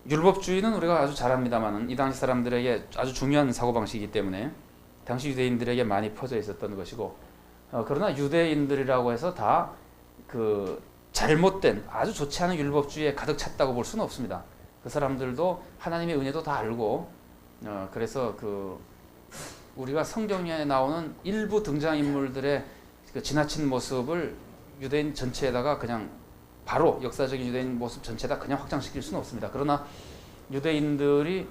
율법주의는 우리가 아주 잘 압니다만은 이 당시 사람들에게 아주 중요한 사고방식이기 때문에 당시 유대인들에게 많이 퍼져 있었던 것이고, 그러나 유대인들이라고 해서 다 그 잘못된 아주 좋지 않은 율법주의에 가득 찼다고 볼 수는 없습니다. 그 사람들도 하나님의 은혜도 다 알고, 그래서 그 우리가 성경에 나오는 일부 등장인물들의 그 지나친 모습을 유대인 전체에다가 그냥 바로 역사적인 유대인 모습 전체에다 그냥 확장시킬 수는 없습니다. 그러나 유대인들이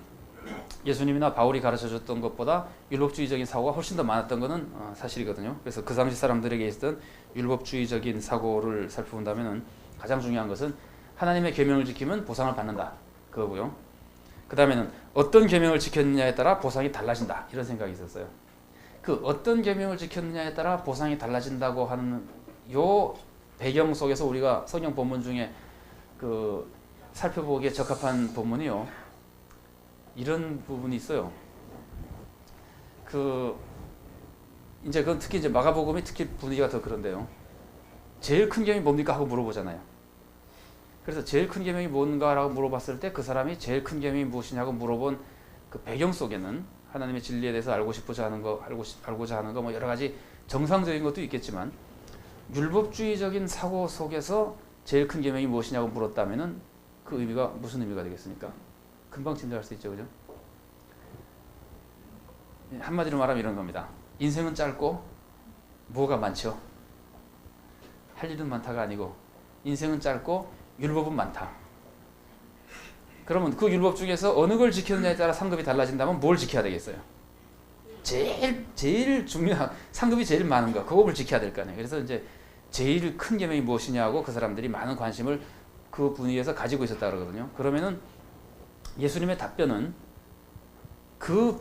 예수님이나 바울이 가르쳐줬던 것보다 율법주의적인 사고가 훨씬 더 많았던 것은 사실이거든요. 그래서 그 당시 사람들에게 있었던 율법주의적인 사고를 살펴본다면 가장 중요한 것은 하나님의 계명을 지키면 보상을 받는다, 그거고요. 그 다음에는 어떤 계명을 지켰느냐에 따라 보상이 달라진다, 이런 생각이 있었어요. 그 어떤 계명을 지켰느냐에 따라 보상이 달라진다고 하는 요 배경 속에서 우리가 성경 본문 중에 그 살펴보기에 적합한 본문이요, 이런 부분이 있어요. 그 이제 그건 특히 이제 마가복음이 특히 분위기가 더 그런데요. 제일 큰 계명이 뭡니까 하고 물어보잖아요. 그래서 제일 큰 계명이 뭔가라고 물어봤을 때 그 사람이 제일 큰 계명이 무엇이냐고 물어본 그 배경 속에는 하나님의 진리에 대해서 알고자 하는 거 뭐 여러 가지 정상적인 것도 있겠지만, 율법주의적인 사고 속에서 제일 큰 계명이 무엇이냐고 물었다면은 그 의미가 무슨 의미가 되겠습니까? 금방 짐작할 수 있죠, 그죠? 한마디로 말하면 이런 겁니다. 인생은 짧고 뭐가 많죠? 할 일은 많다가 아니고 인생은 짧고 율법은 많다. 그러면 그 율법 중에서 어느 걸 지키느냐에 따라 상급이 달라진다면 뭘 지켜야 되겠어요? 제일 중요한, 상급이 제일 많은 거, 그걸 지켜야 될 거 아니에요. 그래서 이제 제일 큰 계명이 무엇이냐고 그 사람들이 많은 관심을 그 분위기에서 가지고 있었다 그러거든요. 그러면은 예수님의 답변은 그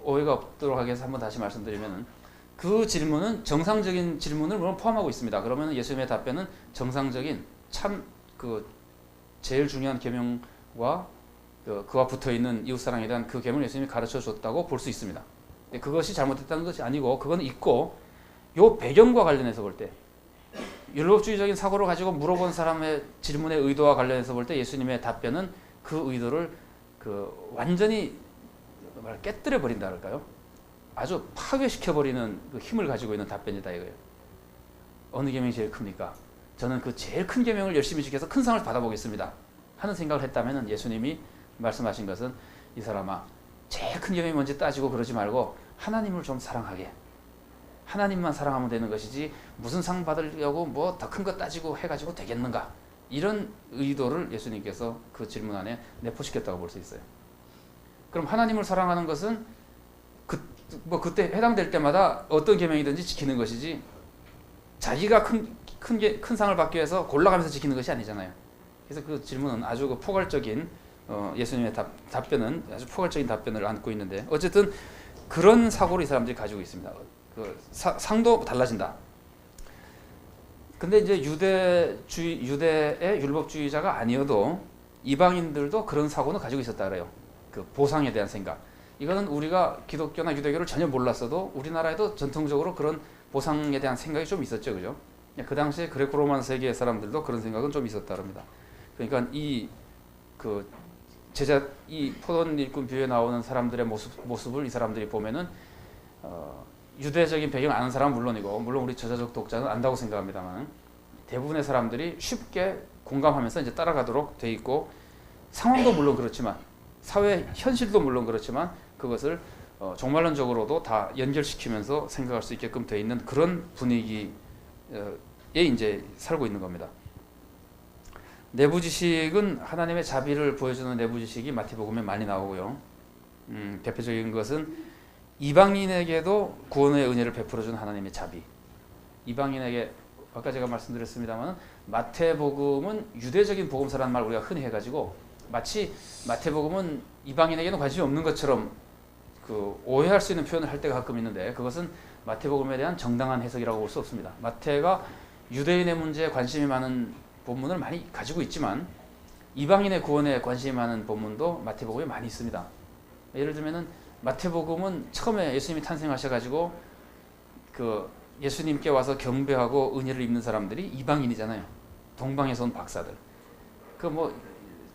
오해가 없도록 하기 위해서 한번 다시 말씀드리면, 그 질문은 정상적인 질문을 물론 포함하고 있습니다. 그러면 예수님의 답변은 정상적인 참 그 제일 중요한 계명과 그와 붙어 있는 이웃 사랑에 대한 그 계명을 예수님이 가르쳐 줬다고 볼 수 있습니다. 그것이 잘못됐다는 것이 아니고 그건 있고, 요 배경과 관련해서 볼 때 율법주의적인 사고를 가지고 물어본 사람의 질문의 의도와 관련해서 볼 때 예수님의 답변은 그 의도를 그 완전히 깨뜨려 버린다 할까요? 아주 파괴시켜 버리는 그 힘을 가지고 있는 답변이다 이거예요. 어느 계명이 제일 큽니까? 저는 그 제일 큰 계명을 열심히 지켜서 큰 상을 받아보겠습니다 하는 생각을 했다면, 예수님이 말씀하신 것은 이 사람아, 제일 큰 계명이 뭔지 따지고 그러지 말고 하나님을 좀 사랑하게, 하나님만 사랑하면 되는 것이지 무슨 상 받으려고 뭐 더 큰 거 따지고 해가지고 되겠는가, 이런 의도를 예수님께서 그 질문 안에 내포시켰다고 볼 수 있어요. 그럼 하나님을 사랑하는 것은 그때 해당될 때마다 어떤 계명이든지 지키는 것이지, 자기가 큰 상을 받기 위해서 골라가면서 지키는 것이 아니잖아요. 그래서 그 질문은 아주 그 포괄적인, 예수님의 답변은 아주 포괄적인 답변을 안고 있는데, 어쨌든 그런 사고를 이 사람들이 가지고 있습니다. 그 상도 달라진다. 근데 이제 유대의 율법주의자가 아니어도 이방인들도 그런 사고는 가지고 있었다 그래요. 그 보상에 대한 생각. 이거는 우리가 기독교나 유대교를 전혀 몰랐어도 우리나라에도 전통적으로 그런 보상에 대한 생각이 좀 있었죠, 그죠? 그 당시에 그레코로만 세계 사람들도 그런 생각은 좀 있었다 합니다. 그러니까 이 포도원 일꾼 뷰에 나오는 사람들의 모습을 이 사람들이 보면은 유대적인 배경 아는 사람은 물론이고, 물론 우리 저자적 독자는 안다고 생각합니다만, 대부분의 사람들이 쉽게 공감하면서 이제 따라가도록 돼 있고, 상황도 물론 그렇지만 사회 현실도 물론 그렇지만 그것을 종말론적으로도 다 연결시키면서 생각할 수 있게끔 돼 있는 그런 분위기에 이제 살고 있는 겁니다. 내부 지식은 하나님의 자비를 보여주는 내부 지식이 마태복음에 많이 나오고요. 대표적인 것은 이방인에게도 구원의 은혜를 베풀어주는 하나님의 자비. 이방인에게, 아까 제가 말씀드렸습니다만 마태복음은 유대적인 복음서라는 말 우리가 흔히 해가지고 마치 마태복음은 이방인에게는 관심이 없는 것처럼 그 오해할 수 있는 표현을 할 때가 가끔 있는데, 그것은 마태복음에 대한 정당한 해석이라고 볼 수 없습니다. 마태가 유대인의 문제에 관심이 많은 본문을 많이 가지고 있지만 이방인의 구원에 관심이 많은 본문도 마태복음에 많이 있습니다. 예를 들면은 마태복음은 처음에 예수님이 탄생하셔가지고 그 예수님께 와서 경배하고 은혜를 입는 사람들이 이방인이잖아요. 동방에서 온 박사들. 그 뭐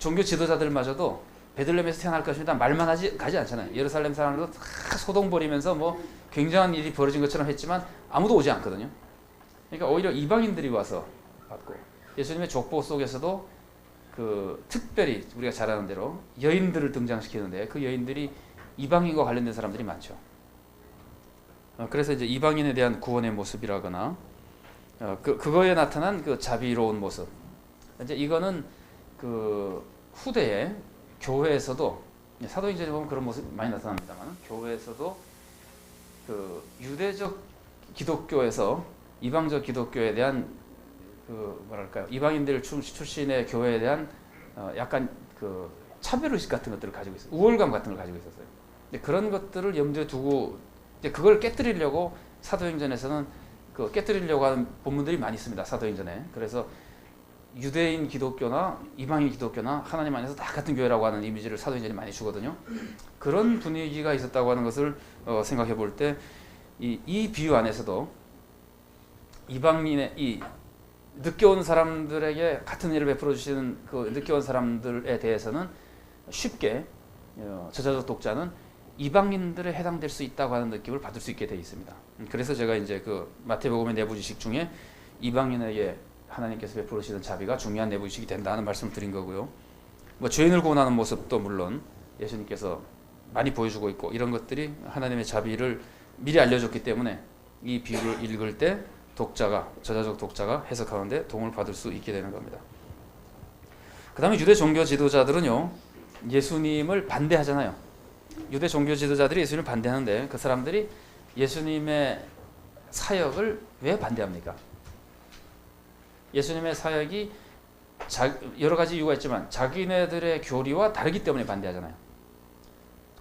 종교 지도자들마저도 베들레헴에서 태어날 것입니다 말만 가지 않잖아요. 예루살렘 사람들도 다 소동 벌이면서 뭐 굉장한 일이 벌어진 것처럼 했지만 아무도 오지 않거든요. 그러니까 오히려 이방인들이 와서 받고, 예수님의 족보 속에서도 그 특별히 우리가 잘 아는 대로 여인들을 등장시키는데 그 여인들이 이방인과 관련된 사람들이 많죠. 그래서 이제 이방인에 대한 구원의 모습이라거나 그거에 나타난 그 자비로운 모습. 이제 이거는 그 후대에 교회에서도, 사도행전에 보면 그런 모습이 많이 나타납니다만, 교회에서도 그 유대적 기독교에서 이방적 기독교에 대한 그 뭐랄까요, 이방인들 출신의 교회에 대한 약간 그 차별의식 같은 것들을 가지고 있어요. 우월감 같은 걸 가지고 있었어요. 근데 그런 것들을 염두에 두고 이제 그걸 깨뜨리려고 사도행전에서는 깨뜨리려고 하는 본문들이 많이 있습니다. 사도행전에. 그래서 유대인 기독교나 이방인 기독교나 하나님 안에서 다 같은 교회라고 하는 이미지를 사도행전이 많이 주거든요. 그런 분위기가 있었다고 하는 것을 생각해 볼 때 이 비유 안에서도 이방인의 이 늦게 온 사람들에게 같은 일을 베풀어 주시는 그 늦게 온 사람들에 대해서는 쉽게 저자적 독자는 이방인들에 해당될 수 있다고 하는 느낌을 받을 수 있게 되어 있습니다. 그래서 제가 이제 그 마태복음의 내부 지식 중에 이방인에게 하나님께서 베푸시는 자비가 중요한 내부 지식이 된다는 말씀을 드린 거고요. 뭐 죄인을 구원하는 모습도 물론 예수님께서 많이 보여주고 있고, 이런 것들이 하나님의 자비를 미리 알려줬기 때문에 이 비유를 읽을 때 저자적 독자가 해석하는데 도움을 받을 수 있게 되는 겁니다. 그 다음에 유대 종교 지도자들은요, 예수님을 반대하잖아요. 유대 종교 지도자들이 예수님을 반대하는데 그 사람들이 예수님의 사역을 왜 반대합니까? 예수님의 사역이 여러 가지 이유가 있지만 자기네들의 교리와 다르기 때문에 반대하잖아요.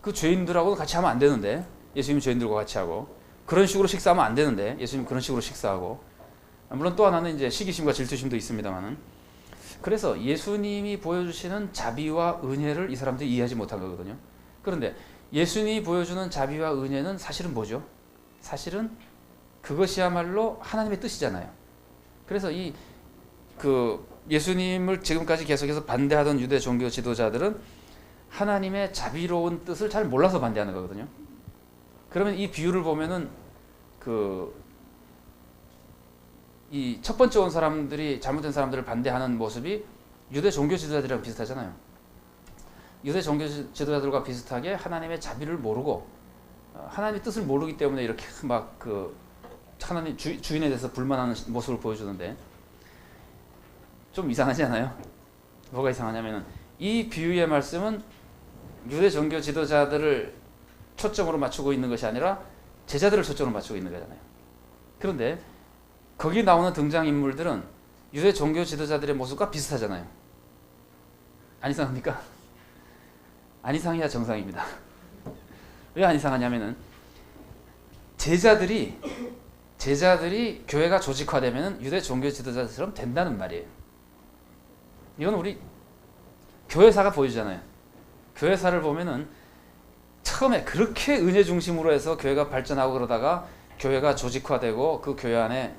그 죄인들하고는 같이 하면 안 되는데 예수님이 죄인들과 같이 하고, 그런 식으로 식사하면 안 되는데 예수님 그런 식으로 식사하고, 물론 또 하나는 이제 시기심과 질투심도 있습니다만은, 그래서 예수님이 보여주시는 자비와 은혜를 이 사람들이 이해하지 못한 거거든요. 그런데 예수님이 보여주는 자비와 은혜는 사실은 뭐죠? 사실은 그것이야말로 하나님의 뜻이잖아요. 그래서 예수님을 지금까지 계속해서 반대하던 유대 종교 지도자들은 하나님의 자비로운 뜻을 잘 몰라서 반대하는 거거든요. 그러면 이 비유를 보면은 이 첫 번째 온 사람들이 잘못된 사람들을 반대하는 모습이 유대 종교 지도자들이랑 비슷하잖아요. 유대 종교 지도자들과 비슷하게 하나님의 자비를 모르고 하나님의 뜻을 모르기 때문에 이렇게 막 하나님 주인에 대해서 불만하는 모습을 보여주는데, 좀 이상하지 않아요? 뭐가 이상하냐면은 이 비유의 말씀은 유대 종교 지도자들을 초점으로 맞추고 있는 것이 아니라 제자들을 초점으로 맞추고 있는 거잖아요. 그런데 거기 나오는 등장인물들은 유대 종교 지도자들의 모습과 비슷하잖아요. 안 이상합니까? 안 이상해야 정상입니다. 왜 안 이상하냐면은 제자들이 교회가 조직화되면 유대 종교 지도자처럼 된다는 말이에요. 이건 우리 교회사가 보여주잖아요. 교회사를 보면은 처음에 그렇게 은혜 중심으로 해서 교회가 발전하고 그러다가 교회가 조직화되고 그 교회 안에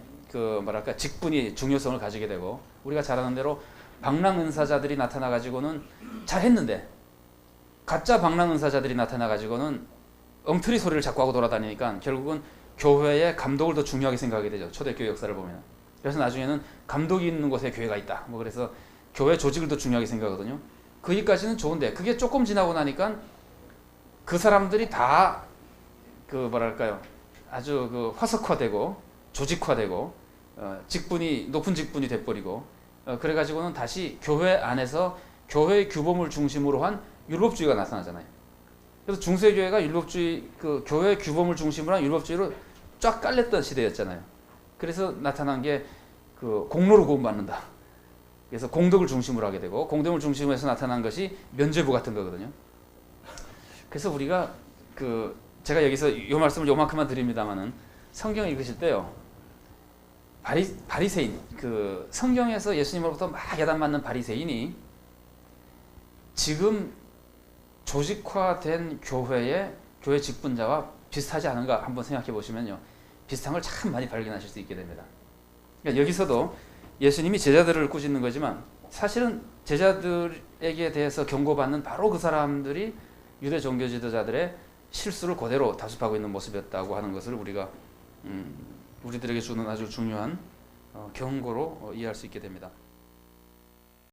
직분이 중요성을 가지게 되고, 우리가 잘 아는 대로 방랑 은사자들이 나타나 가지고는 잘했는데 가짜 방랑 은사자들이 나타나 가지고는 엉터리 소리를 자꾸 하고 돌아다니니까 결국은 교회의 감독을 더 중요하게 생각하게 되죠. 초대교회 역사를 보면. 그래서 나중에는 감독이 있는 곳에 교회가 있다. 그래서 교회 조직을 더 중요하게 생각하거든요. 거기까지는 좋은데 그게 조금 지나고 나니까 그 사람들이 다 아주 화석화되고 조직화되고 높은 직분이 돼버리고, 그래가지고는 다시 교회 안에서 교회의 규범을 중심으로 한 율법주의가 나타나잖아요. 그래서 중세교회가 율법주의, 교회 규범을 중심으로 한 율법주의로 쫙 깔렸던 시대였잖아요. 그래서 나타난 게 공로로 구원받는다. 그래서 공덕을 중심으로 하게 되고, 공덕을 중심으로 해서 나타난 것이 면죄부 같은 거거든요. 그래서 우리가 제가 여기서 이 말씀을 요만큼만 드립니다만은, 성경 읽으실 때요, 바리새인, 성경에서 예수님으로부터 막 야단맞는 바리새인이 지금 조직화된 교회 직분자와 비슷하지 않은가 한번 생각해 보시면요, 비슷한 걸 참 많이 발견하실 수 있게 됩니다. 그러니까 여기서도 예수님이 제자들을 꾸짖는 거지만 사실은 제자들에게 대해서 경고받는 바로 그 사람들이 유대 종교 지도자들의 실수를 그대로 다습하고 있는 모습이었다고 하는 것을 우리가 우리들에게 주는 아주 중요한 경고로 이해할 수 있게 됩니다.